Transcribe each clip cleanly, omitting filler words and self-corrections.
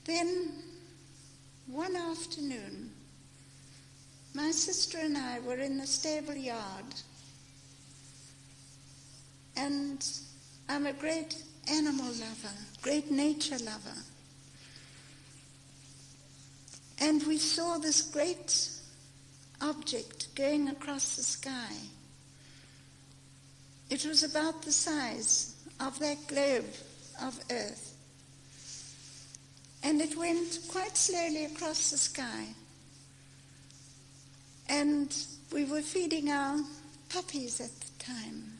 Then, one afternoon, my sister and I were in the stable yard, and I'm a great animal lover, great nature lover. And we saw this great object going across the sky. It was about the size of that globe of Earth. And it went quite slowly across the sky. And we were feeding our puppies at the time.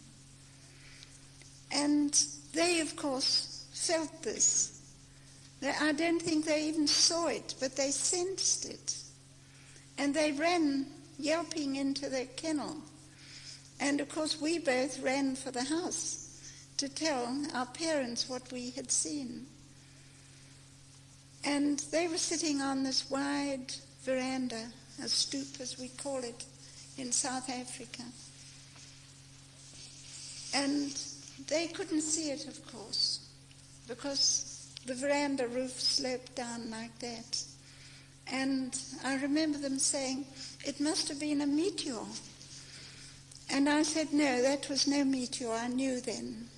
And they, of course, felt this. I don't think they even saw it, but they sensed it. And they ran yelping into their kennel. And, of course, we both ran for the house to tell our parents what we had seen. And they were sitting on this wide veranda, a stoop as we call it in South Africa. And they couldn't see it, of course, because the veranda roof sloped down like that. And I remember them saying, "It must have been a meteor." And I said, "No, that was no meteor." I knew then.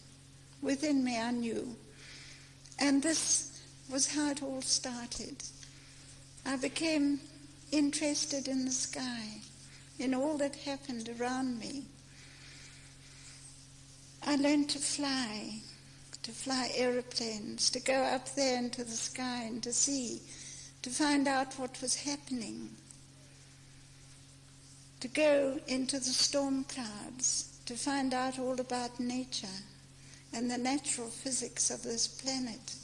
Within me, I knew. And this was how it all started. I became interested in the sky, in all that happened around me. I learned to fly aeroplanes, to go up there into the sky and to see, to find out what was happening, to go into the storm clouds, to find out all about nature and the natural physics of this planet.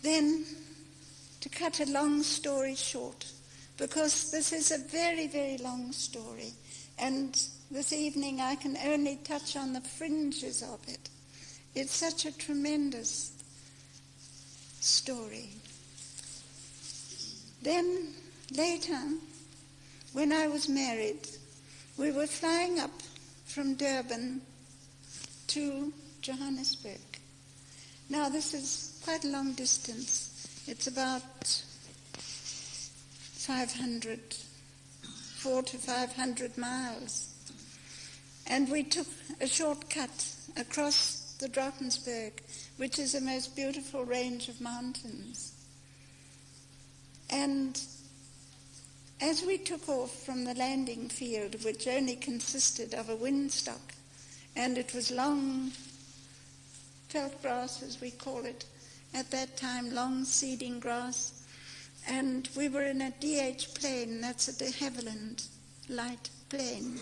Then, to cut a long story short, because this is a very, very long story, and this evening I can only touch on the fringes of it. It's such a tremendous story. Then, later, when I was married, we were flying up from Durban to Johannesburg. Now, this is quite a long distance. It's about 400 to 500 miles. And we took a shortcut across the Drakensberg, which is the most beautiful range of mountains. And as we took off from the landing field, which only consisted of a windstock, and it was long veld grass, as we call it, at that time, long seeding grass, and we were in a DH plane, that's a de Havilland light plane.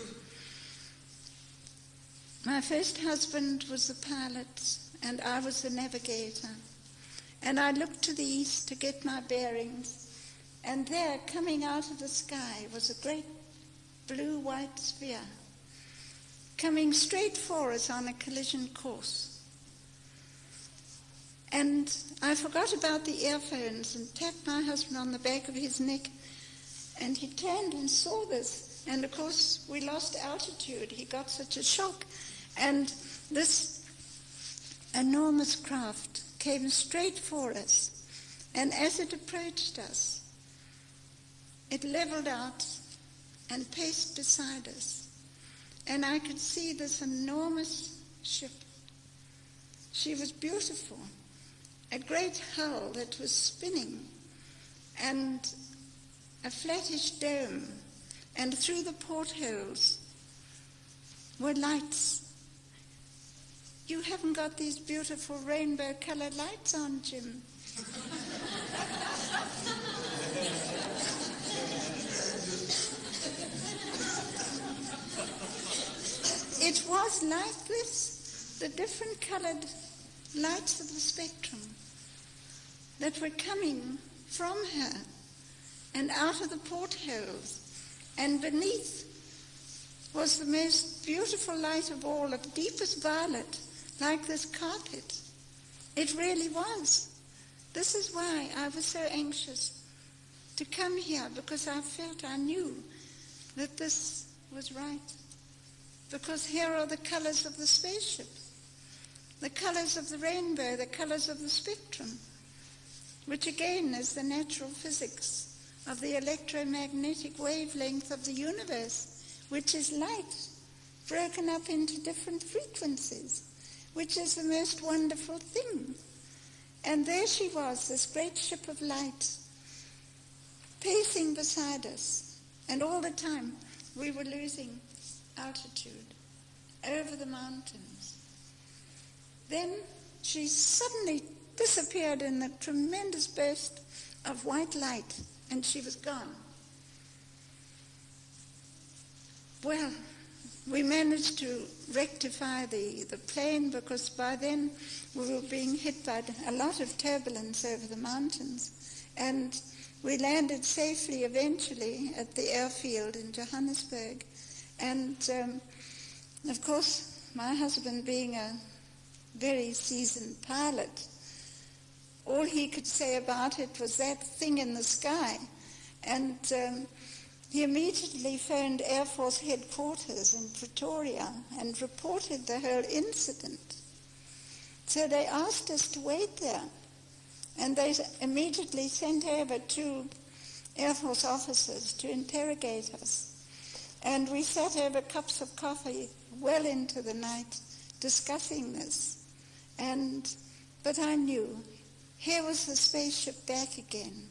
My first husband was the pilot, and I was the navigator. And I looked to the east to get my bearings, and there, coming out of the sky, was a great blue-white sphere, coming straight for us on a collision course. And I forgot about the earphones and tapped my husband on the back of his neck, and he turned and saw this. And, of course, we lost altitude. He got such a shock. And this enormous craft came straight for us. And as it approached us, it leveled out and paced beside us. And I could see this enormous ship. She was beautiful. A great hull that was spinning, and a flattish dome, and through the portholes were lights. You haven't got these beautiful rainbow-colored lights on, Jim. It was like this, the different colored lights of the spectrum that were coming from her and out of the portholes, and beneath was the most beautiful light of all, of deepest violet, like this carpet. It really was. This is why I was so anxious to come here, because I knew that this was right. Because here are the colors of the spaceship, the colors of the rainbow, the colors of the spectrum. which again is the natural physics of the electromagnetic wavelength of the universe, which is light broken up into different frequencies, which is the most wonderful thing. And there she was, this great ship of light, pacing beside us, and all the time we were losing altitude over the mountains. Then she suddenly disappeared in a tremendous burst of white light, and she was gone. Well, we managed to rectify the plane, because by then we were being hit by a lot of turbulence over the mountains, and we landed safely eventually at the airfield in Johannesburg. And of course, my husband, being a very seasoned pilot, all he could say about it was that thing in the sky. And he immediately phoned Air Force headquarters in Pretoria and reported the whole incident. So they asked us to wait there, and they immediately sent over 2 Air Force officers to interrogate us. And we sat over cups of coffee well into the night discussing this. But I knew, here was the spaceship back again.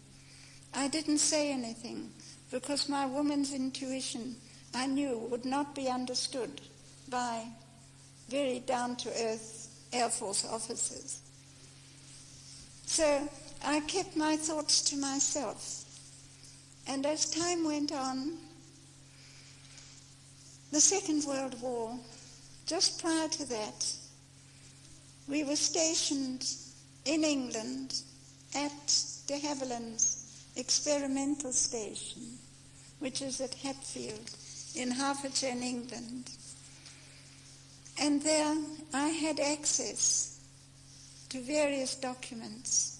I didn't say anything, because my woman's intuition, I knew, would not be understood by very down-to-earth Air Force officers. So I kept my thoughts to myself. And as time went on, the Second World War, just prior to that, we were stationed in England at de Havilland's experimental station, which is at Hatfield in Hertfordshire, England. And there I had access to various documents.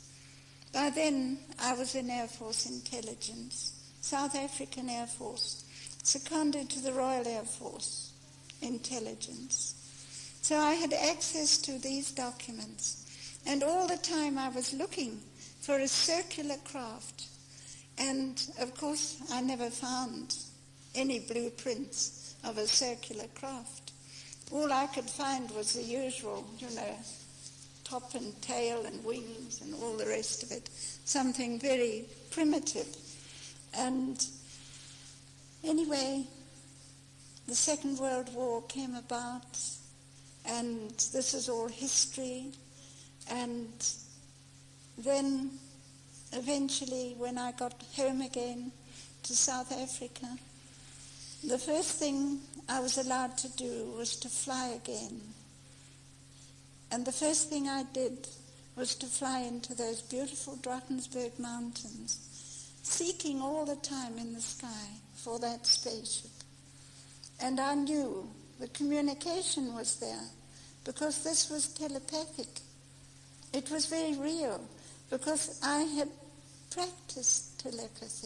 By then I was in Air Force Intelligence, South African Air Force, seconded to the Royal Air Force Intelligence. So I had access to these documents. And all the time I was looking for a circular craft. And of course I never found any blueprints of a circular craft. All I could find was the usual, top and tail and wings and all the rest of it. Something very primitive. And anyway, the Second World War came about, and this is all history. And then eventually, when I got home again to South Africa, the first thing I was allowed to do was to fly again. And the first thing I did was to fly into those beautiful Drakensberg Mountains, seeking all the time in the sky for that spaceship. And I knew the communication was there, because this was telepathic. It was very real, because I had practiced telepathy.